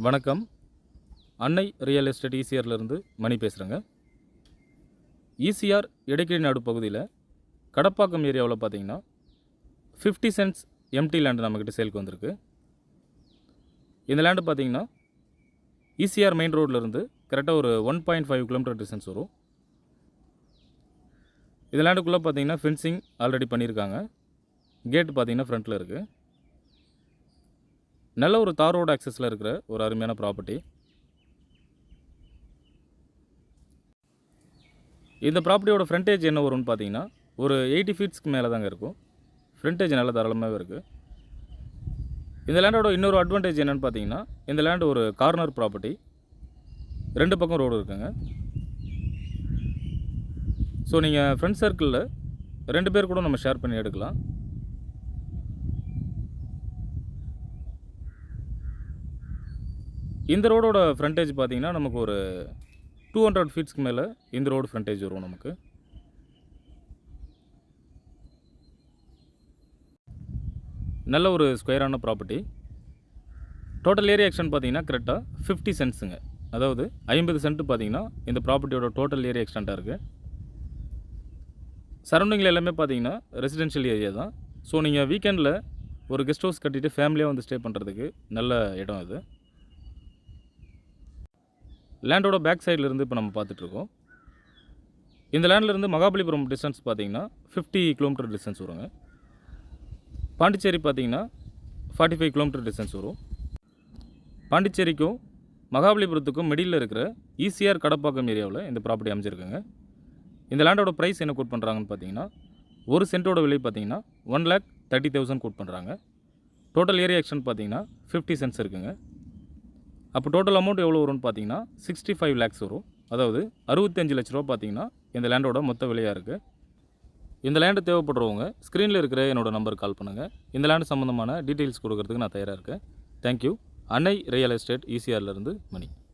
வணக்கம். அன்னை real estate ஈசிஆர்லேருந்து மணி பேசுகிறேங்க. ஈசிஆர் இடைக்கழி நாடு பகுதியில் கடப்பாக்கம் ஏரியாவில் பார்த்தீங்கன்னா 50 சென்ட்ஸ் எம்டி லேண்டு நம்மக்கிட்ட சேலுக்கு வந்திருக்கு. இந்த லேண்டு பார்த்தீங்கன்னா ஈசிஆர் மெயின் ரோட்லேருந்து கரெக்டாக ஒரு 1.5 கிலோமீட்டர் டிஸ்டன்ஸ் வரும். இந்த லேண்டுக்குள்ளே பார்த்தீங்கன்னா ஃபென்சிங் ஆல்ரெடி பண்ணியிருக்காங்க. கேட்டு பார்த்தீங்கன்னா ஃப்ரண்ட்டில் இருக்குது. நல்ல ஒரு தார் ரோடு ஆக்சஸில் இருக்கிற ஒரு அருமையான ப்ராப்பர்ட்டி. இந்த ப்ராப்பர்ட்டியோட ஃப்ரண்டேஜ் என்ன வரும்னு பார்த்தீங்கன்னா ஒரு 80 ஃபீட்ஸ்க்கு மேலே தாங்க இருக்கும். ஃப்ரண்டேஜ் நல்ல தாராளமாகவே இருக்குது. இந்த லேண்டோட இன்னொரு அட்வான்டேஜ் என்னென்னு பார்த்தீங்கன்னா இந்த லேண்டு ஒரு கார்னர் ப்ராப்பர்ட்டி, 2 பக்கம் ரோடு இருக்குங்க. ஸோ நீங்கள் ஃப்ரெண்ட் சர்க்கிளில் 2 பேர் கூட நம்ம ஷேர் பண்ணி எடுக்கலாம். இந்த ரோடோட ஃப்ரண்டேஜ் பார்த்தீங்கன்னா நமக்கு ஒரு 200 ஃபீட்ஸ்க்கு மேலே இந்த ரோடு ஃப்ரண்டேஜ் வரும் நமக்கு. நல்ல ஒரு ஸ்கொயரான ப்ராப்பர்ட்டி. டோட்டல் ஏரியா எக்ஸ்டென்ட் பார்த்தீங்கன்னா கரெக்டாக 50 சென்ட்ஸுங்க. அதாவது 50 சென்ட் பார்த்தீங்கன்னா இந்த ப்ராப்பர்ட்டியோட டோட்டல் ஏரியா எக்ஸ்டென்ட்டாக இருக்குது. சரௌண்டிங்கில் எல்லாமே பார்த்தீங்கன்னா ரெசிடென்ஷியல் ஏரியா தான். ஸோ நீங்கள் வீக்கெண்டில் ஒரு கெஸ்ட் ஹவுஸ் கட்டிட்டு ஃபேமிலியாக வந்து ஸ்டே பண்ணுறதுக்கு நல்ல இடம் இது. லேண்டோட பேக் சைட்லேருந்து இப்போ நம்ம பார்த்துட்ருக்கோம். இந்த லேண்ட்லேருந்து மகாபலிபுரம் டிஸ்டன்ஸ் பார்த்தீங்கன்னா 50 கிலோமீட்டர் டிஸ்டன்ஸ் வருங்க. பாண்டிச்சேரி பார்த்தீங்கன்னா 45 கிலோமீட்டர் டிஸ்டன்ஸ் வரும். பாண்டிச்சேரிக்கும் மகாபலிபுரத்துக்கும் மிடில் இருக்கிற ஈசிஆர் கடப்பாக்கம் ஏரியாவில் இந்த ப்ராப்பர்ட்டி அமைஞ்சிருக்குங்க. இந்த லேண்டோட ப்ரைஸ் என்ன கோட் பண்ணுறாங்கன்னு பார்த்தீங்கன்னா ஒரு சென்ட்டோட விலை பார்த்தீங்கன்னா 1,30,000 கோட் பண்ணுறாங்க. டோட்டல் ஏரியா எக்ஸ்டென்ட் பார்த்தீங்கன்னா 50 சென்ட்ஸ் இருக்குங்க. அப்போ டோட்டல் அமௌண்ட் எவ்வளோ வரும்னு பார்த்தீங்கன்னா 65 லேக்ஸ் வரும். அதாவது 65 லட்ச ரூபா பார்த்தீங்கன்னா இந்த லேண்டோட மொத்த விலையாக இருக்குது. இந்த லேண்டு தேவைப்படுறவங்க ஸ்க்ரீனில் இருக்கிற என்னோடய நம்பருக்கு கால் பண்ணுங்கள். இந்த லேண்டு சம்மந்தமான டீட்டெயில்ஸ் கொடுக்கறதுக்கு நான் தயாராக இருக்கேன். தேங்க்யூ. அன்னை ரியல் எஸ்டேட் ஈசிஆர்லேருந்து மணி.